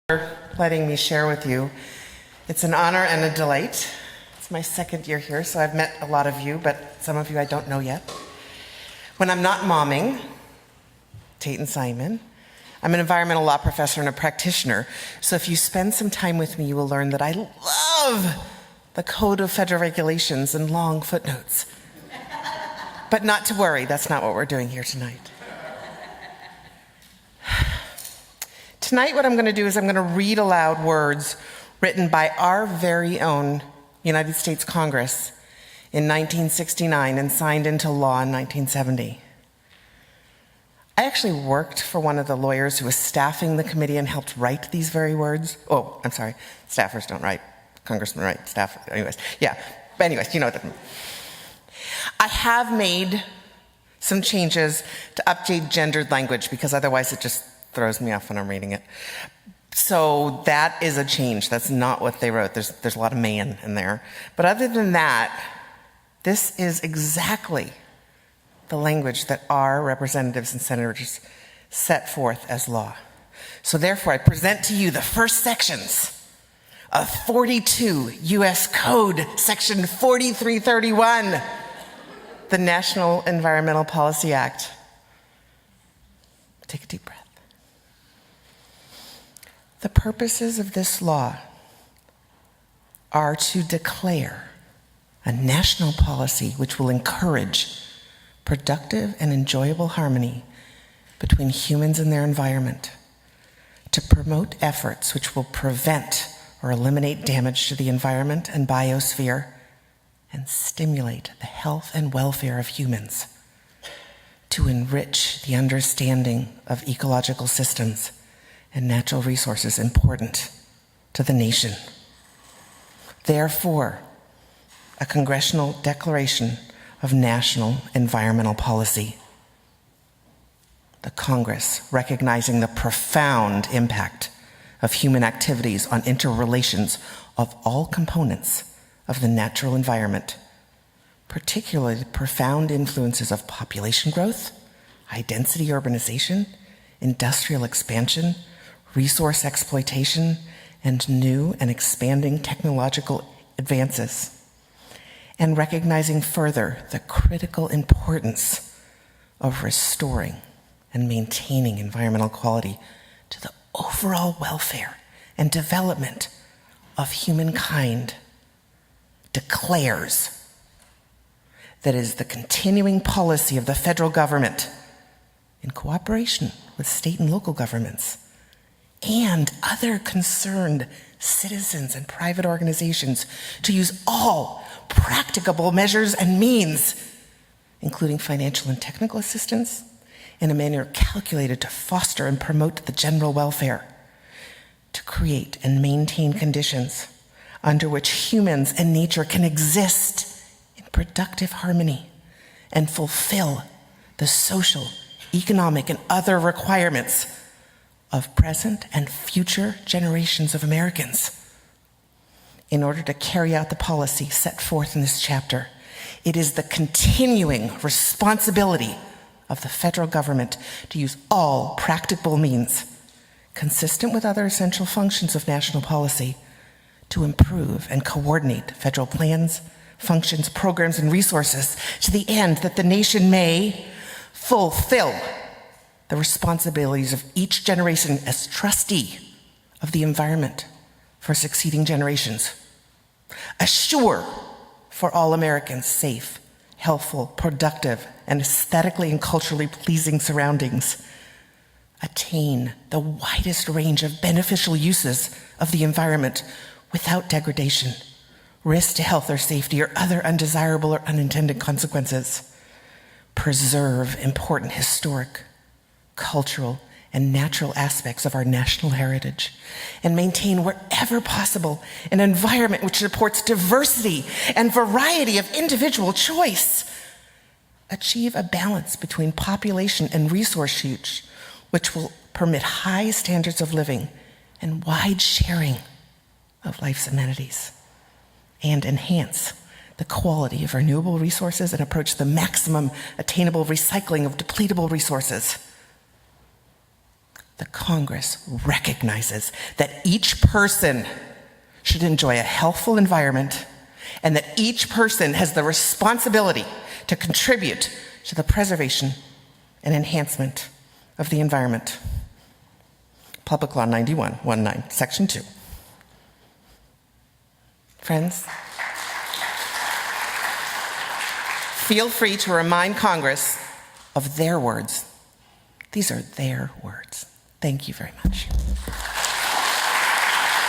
for letting me share with you. It's an honor and a delight. It's my second year here, so I've met a lot of you, but some of you I don't know yet. When I'm not momming, Tate and Simon, I'm an environmental law professor and a practitioner, so if you spend some time with me, you will learn that I love the Code of Federal Regulations and long footnotes. But not to worry, that's not what we're doing here tonight. Tonight, what I'm going to do is I'm going to read aloud words written by our very own United States Congress in 1969 and signed into law in 1970. I actually worked for one of the lawyers who was staffing the committee and helped write these very words. Oh, I'm sorry, staffers don't write, congressmen write, staff, anyways. Yeah, but anyways, you know what that means. I have made some changes to update gendered language because otherwise it just throws me off when I'm reading it. So that is a change. That's not what they wrote. There's a lot of man in there. But other than that, this is exactly the language that our representatives and senators set forth as law. So therefore, I present to you the first sections of 42 U.S. Code, Section 4331, the National Environmental Policy Act. Take a deep breath. The purposes of this law are to declare a national policy which will encourage productive and enjoyable harmony between humans and their environment, to promote efforts which will prevent or eliminate damage to the environment and biosphere, and stimulate the health and welfare of humans, to enrich the understanding of ecological systems and natural resources important to the nation. Therefore, a congressional declaration of national environmental policy. The Congress, recognizing the profound impact of human activities on interrelations of all components of the natural environment, particularly the profound influences of population growth, high-density urbanization, industrial expansion, resource exploitation, and new and expanding technological advances, and recognizing further the critical importance of restoring and maintaining environmental quality to the overall welfare and development of humankind, declares that it is the continuing policy of the federal government, in cooperation with state and local governments and other concerned citizens and private organizations, to use all practicable measures and means, including financial and technical assistance, in a manner calculated to foster and promote the general welfare, to create and maintain conditions under which humans and nature can exist in productive harmony and fulfill the social, economic, and other requirements of present and future generations of Americans. In order to carry out the policy set forth in this chapter, it is the continuing responsibility of the federal government to use all practicable means, consistent with other essential functions of national policy, to improve and coordinate federal plans, functions, programs, and resources to the end that the nation may fulfill the responsibilities of each generation as trustee of the environment for succeeding generations. Assure for all Americans safe, healthful, productive, and aesthetically and culturally pleasing surroundings. Attain the widest range of beneficial uses of the environment without degradation, risk to health or safety, or other undesirable or unintended consequences. Preserve important historic, cultural, and natural aspects of our national heritage, and maintain wherever possible an environment which supports diversity and variety of individual choice. Achieve a balance between population and resource use, which will permit high standards of living and wide sharing of life's amenities, and enhance the quality of renewable resources and approach the maximum attainable recycling of depletable resources. the Congress recognizes that each person should enjoy a healthful environment and that each person has the responsibility to contribute to the preservation and enhancement of the environment. Public Law 91-19, Section 2. Friends, feel free to remind Congress of their words. These are their words. Thank you very much.